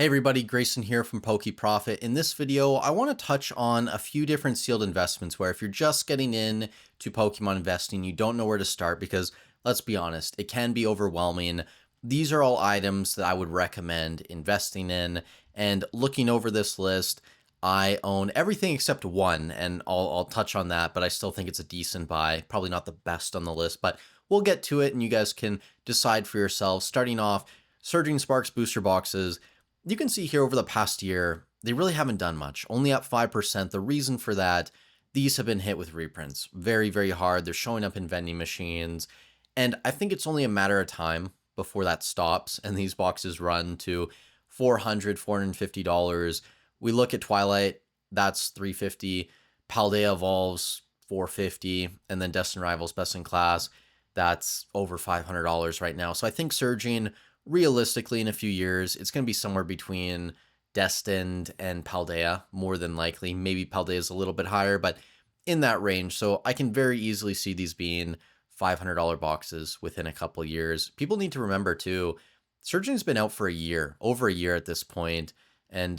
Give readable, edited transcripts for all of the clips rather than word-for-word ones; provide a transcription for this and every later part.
Hey everybody, Grayson here from Profit. In this video, I want to touch on a few different sealed investments where if you're just getting in to Pokemon investing, you don't know where to start because let's be honest, it can be overwhelming. These are all items that I would recommend investing in, and looking over this list, I own everything except one, and I'll touch on that, but I still think it's a decent buy. Probably not the best on the list, but we'll get to it and you guys can decide for yourselves. Starting off, Surging Sparks booster boxes. You can see here over the past year, they really haven't done much, only up 5%. The reason for that, these have been hit with reprints very, very hard. They're showing up in vending machines. And I think it's only a matter of time before that stops and these boxes run to $400, $450. We look at Twilight, that's $350. Paldea Evolves, $450. And then Destin Rivals Best in Class, that's over $500 right now. So I think Surging, realistically, in a few years, it's going to be somewhere between Destined and Paldea, more than likely. Maybe Paldea is a little bit higher, but in that range. So I can very easily see these being $500 boxes within a couple years. People need to remember too, Surging's been out for a year, over a year at this point. And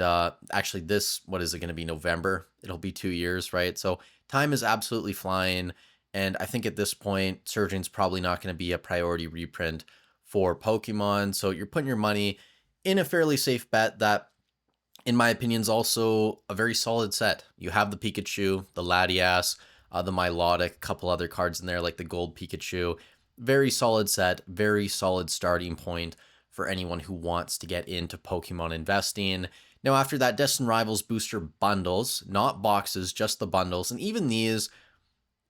actually this, what is it going to be, November? It'll be 2 years, right? So time is absolutely flying. And I think at this point, Surging's probably not going to be a priority reprint for Pokemon. So you're putting your money in a fairly safe bet that, in my opinion, is also a very solid set. You have the Pikachu, the Latias, the Milotic, a couple other cards in there like the Gold Pikachu. Very solid set, very solid starting point for anyone who wants to get into Pokemon investing. Now after that, Destin Rivals booster bundles, not boxes, just the bundles. And even these,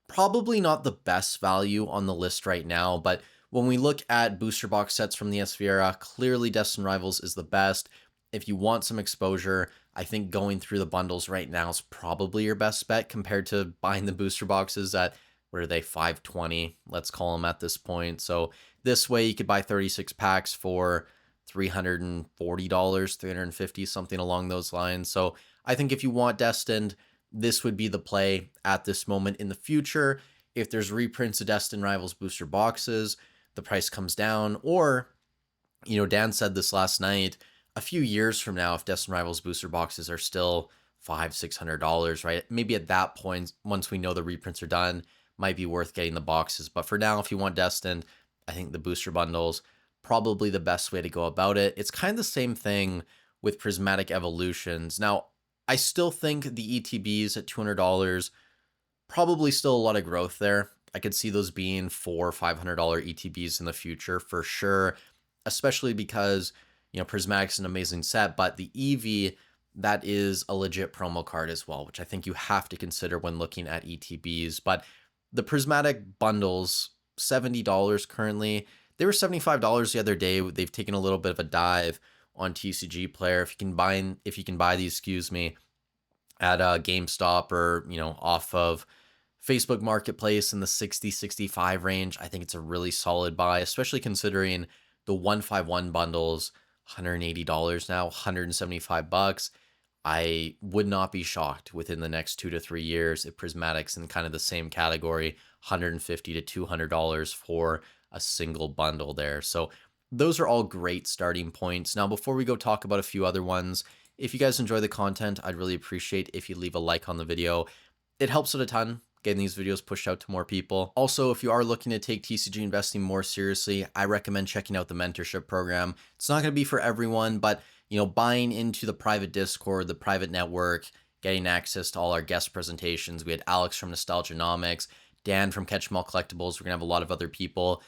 probably not the best value on the list right now, but when we look at booster box sets from the SV era, clearly Destin Rivals is the best. If you want some exposure, I think going through the bundles right now is probably your best bet compared to buying the booster boxes at, what are they, $520, let's call them at this point. So this way you could buy 36 packs for $340, $350, something along those lines. So I think if you want Destined, this would be the play at this moment. In the future, if there's reprints of Destin Rivals booster boxes, the price comes down, or, Dan said this last night, a few years from now, if Destin Rivals booster boxes are still $500-$600, right? Maybe at that point, once we know the reprints are done, might be worth getting the boxes. But for now, if you want Destined, I think the booster bundles, probably the best way to go about it. It's kind of the same thing with Prismatic Evolutions. Now, I still think the ETBs at $200, probably still a lot of growth there. I could see those being $400 or $500 ETBs in the future for sure, especially because, Prismatic's an amazing set, but the EV, that is a legit promo card as well, which I think you have to consider when looking at ETBs. But the Prismatic bundles, $70 currently. They were $75 the other day. They've taken a little bit of a dive on TCG Player. If you can buy these, at GameStop or, off of Facebook Marketplace in the 60-65 range, I think it's a really solid buy, especially considering the 151 bundles, $180 now, $175. I would not be shocked within the next 2 to 3 years if Prismatic's in kind of the same category, $150 to $200 for a single bundle there. So those are all great starting points. Now, before we go talk about a few other ones, if you guys enjoy the content, I'd really appreciate if you leave a like on the video. It helps out a ton getting these videos pushed out to more people. Also, if you are looking to take TCG investing more seriously, I recommend checking out the mentorship program. It's not going to be for everyone, but buying into the private Discord, the private network, getting access to all our guest presentations. We had Alex from Nostalgianomics, Dan from Catch 'em All Collectibles. We're gonna have a lot of other people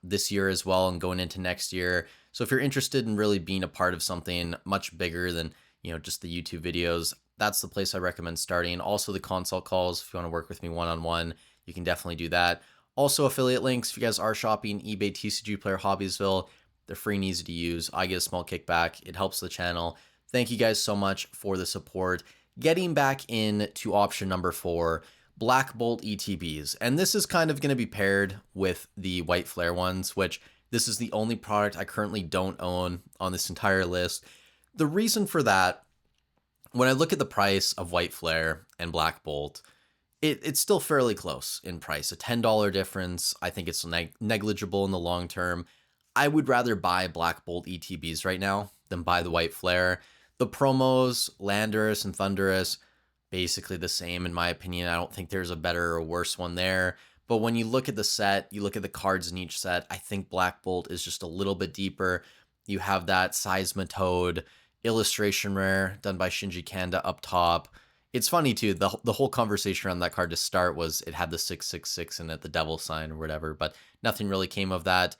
this year as well and going into next year. So if you're interested in really being a part of something much bigger than just the YouTube videos, that's the place I recommend starting. Also the consult calls, if you want to work with me one-on-one, you can definitely do that. Also affiliate links, if you guys are shopping eBay TCG Player Hobbiesville, they're free and easy to use. I get a small kickback. It helps the channel. Thank you guys so much for the support. Getting back into option number 4, Black Bolt ETBs. And this is kind of going to be paired with the White Flare ones, which this is the only product I currently don't own on this entire list. The reason for that, when I look at the price of White Flare and Black Bolt, it's still fairly close in price. A $10 difference. I think it's negligible in the long term. I would rather buy Black Bolt ETBs right now then buy the white flare. The promos, Landorus and Thunderous, basically the same in my opinion. I don't think there's a better or worse one there. But when you look at the set, you look at the cards in each set, I think Black Bolt is just a little bit deeper. You have that Seismitoad illustration rare done by Shinji Kanda up top. It's funny too, the whole conversation around that card to start was it had the 666 in it, the devil sign or whatever, but nothing really came of that.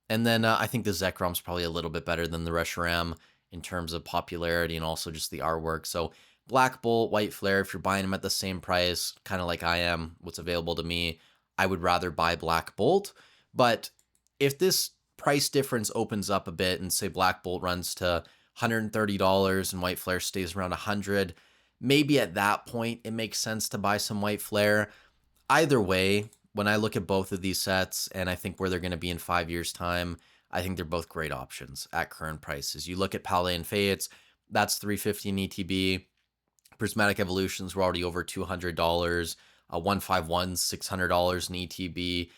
And then I think the Zekrom's probably a little bit better than the Reshiram in terms of popularity and also just the artwork. So Black Bolt, White Flare, if you're buying them at the same price, kind of like I am, what's available to me, I would rather buy Black Bolt. But if this price difference opens up a bit and say Black Bolt runs to $130 and White Flare stays around 100, maybe at that point it makes sense to buy some White Flare. Either way, when I look at both of these sets and I think where they're going to be in 5 years' time, I think they're both great options at current prices. You look at Palais and Fates, that's $350 in ETB. Prismatic Evolutions were already over $200. 151's $600 in ETB.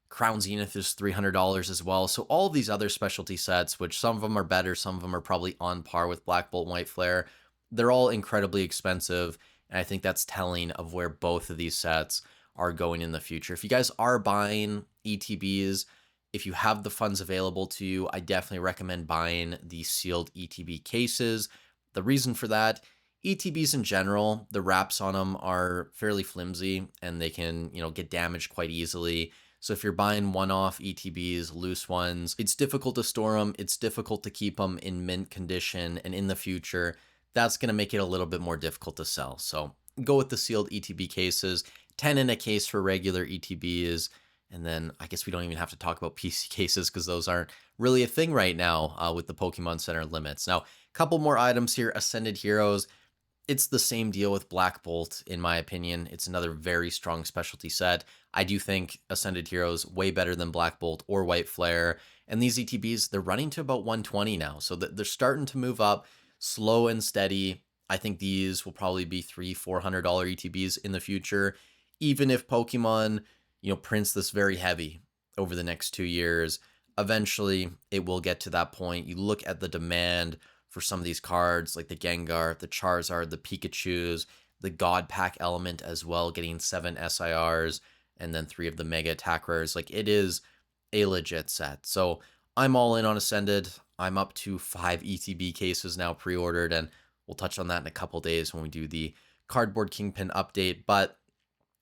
Crown Zenith is $300 as well. So all of these other specialty sets, which some of them are better, some of them are probably on par with Black Bolt and White Flare, they're all incredibly expensive. And I think that's telling of where both of these sets are going in the future. If you guys are buying ETBs, if you have the funds available to you, I definitely recommend buying the sealed ETB cases. The reason for that, ETBs in general, the wraps on them are fairly flimsy and they can, get damaged quite easily. So if you're buying one-off ETBs, loose ones, it's difficult to store them. It's difficult to keep them in mint condition. And in the future, that's going to make it a little bit more difficult to sell. So go with the sealed ETB cases, 10 in a case for regular ETBs. And then I guess we don't even have to talk about PC cases because those aren't really a thing right now with the Pokemon Center limits. Now, a couple more items here. Ascended Heroes. It's the same deal with Black Bolt, in my opinion. It's another very strong specialty set. I do think Ascended Heroes way better than Black Bolt or White Flare. And these ETBs, they're running to about 120 now. So they're starting to move up slow and steady. I think these will probably be $300-400 ETBs in the future. Even if Pokemon, prints this very heavy over the next 2 years, eventually it will get to that point. You look at the demand for some of these cards like the Gengar, the Charizard, the Pikachus, the God Pack element as well, getting 7 SIRs and then 3 of the Mega Attack Rares. Like, it is a legit set. So I'm all in on Ascended. I'm up to 5 ETB cases now pre-ordered, and we'll touch on that in a couple days when we do the Cardboard Kingpin update. But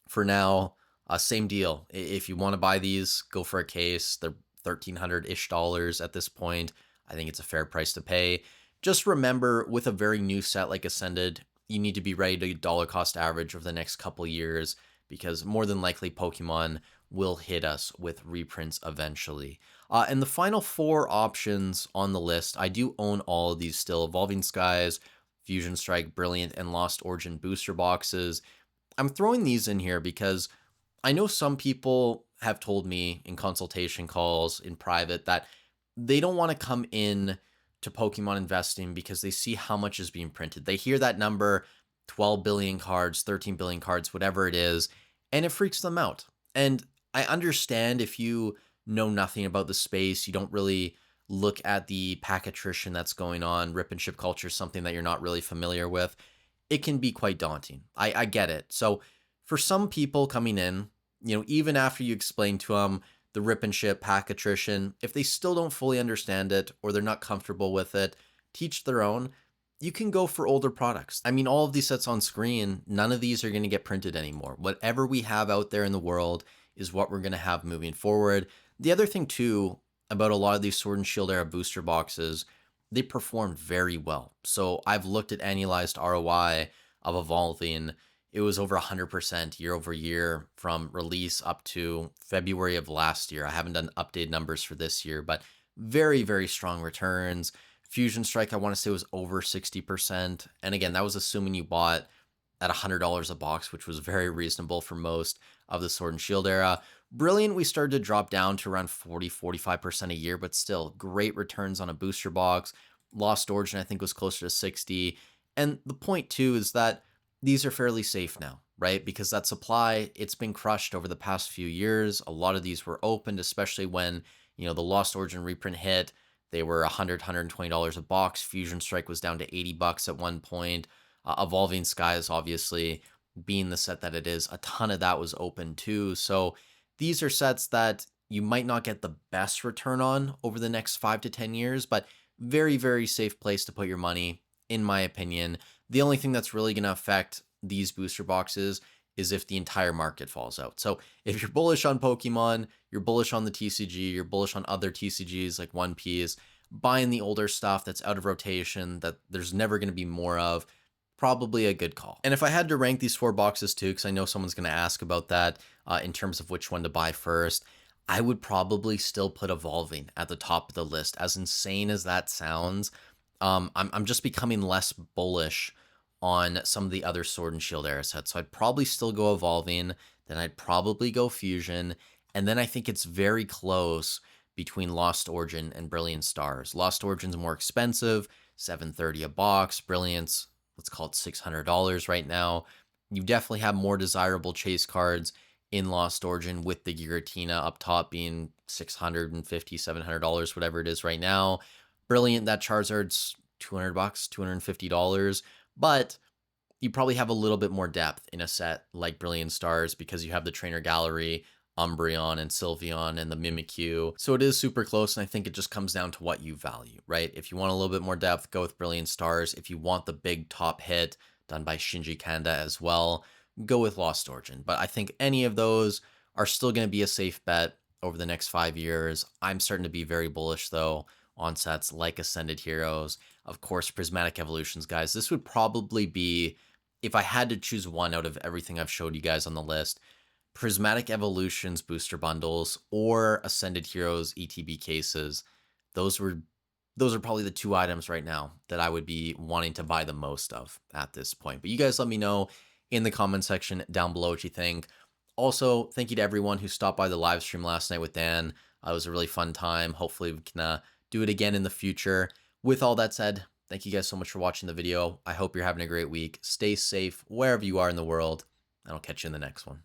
for now, same deal. If you want to buy these, go for a case. They're $1,300-ish at this point. I think it's a fair price to pay. Just remember, with a very new set like Ascended, you need to be ready to dollar cost average over the next couple years because more than likely Pokemon will hit us with reprints eventually. And the final 4 options on the list, I do own all of these still. Evolving Skies, Fusion Strike, Brilliant, and Lost Origin booster boxes. I'm throwing these in here because I know some people have told me in consultation calls in private that they don't want to come in to Pokemon investing because they see how much is being printed. They hear that number, 12 billion cards, 13 billion cards, whatever it is, and it freaks them out. And I understand if you know nothing about the space, you don't really look at the pack attrition that's going on, rip and ship culture is something that you're not really familiar with, it can be quite daunting. I get it. So for some people coming in, even after you explain to them the rip and ship pack attrition, if they still don't fully understand it or they're not comfortable with it, teach their own. You can go for older products. I mean, all of these sets on screen, none of these are going to get printed anymore. Whatever we have out there in the world is what we're going to have moving forward. The other thing too about a lot of these Sword and Shield era booster boxes, they performed very well. So I've looked at annualized ROI of Evolving. It was over 100% year over year from release up to February of last year. I haven't done updated numbers for this year, but very, very strong returns. Fusion Strike, I want to say, was over 60%. And again, that was assuming you bought at $100 a box, which was very reasonable for most of the Sword and Shield era. Brilliant, we started to drop down to around 40-45% a year, but still great returns on a booster box. Lost Origin, I think, was closer to 60. And the point too is that these are fairly safe now, right? Because that supply, it's been crushed over the past few years. A lot of these were opened, especially when, the Lost Origin reprint hit. They were $120 a box. Fusion Strike was down to 80 bucks at one point. Evolving Skies, obviously, being the set that it is, a ton of that was open too. So these are sets that you might not get the best return on over the next 5 to 10 years, but very, very safe place to put your money, in my opinion. The only thing that's really going to affect these booster boxes is if the entire market falls out. So if you're bullish on Pokemon, you're bullish on the TCG, you're bullish on other TCGs like One Piece, buying the older stuff that's out of rotation, that there's never going to be more of, probably a good call. And if I had to rank these 4 boxes too, because I know someone's going to ask about that in terms of which one to buy first, I would probably still put Evolving at the top of the list. As insane as that sounds, I'm just becoming less bullish on some of the other Sword and Shield era sets. So I'd probably still go Evolving, then I'd probably go Fusion, and then I think it's very close between Lost Origin and Brilliant Stars. Lost Origin's more expensive, $730 a box. Brilliant's, let's call it $600 right now. You definitely have more desirable chase cards in Lost Origin, with the Giratina up top being $650, $700, whatever it is right now. Brilliant, that Charizard's 200 bucks, $250, but you probably have a little bit more depth in a set like Brilliant Stars because you have the Trainer Gallery, Umbreon and Sylveon and the Mimikyu. So it is super close, and I think it just comes down to what you value, right? If you want a little bit more depth, go with Brilliant Stars. If you want the big top hit done by Shinji Kanda as well, go with Lost Origin. But I think any of those are still going to be a safe bet over the next 5 years. I'm starting to be very bullish, though, on sets like Ascended Heroes. Of course, Prismatic Evolutions, guys. This would probably be, if I had to choose one out of everything I've showed you guys on the list, Prismatic Evolutions booster bundles or Ascended Heroes ETB cases. Those are probably the 2 items right now that I would be wanting to buy the most of at this point. But you guys let me know in the comment section down below what you think. Also, thank you to everyone who stopped by the live stream last night with Dan. It was a really fun time. Hopefully we can do it again in the future. With all that said, thank you guys so much for watching the video. I hope you're having a great week. Stay safe wherever you are in the world, and I'll catch you in the next one.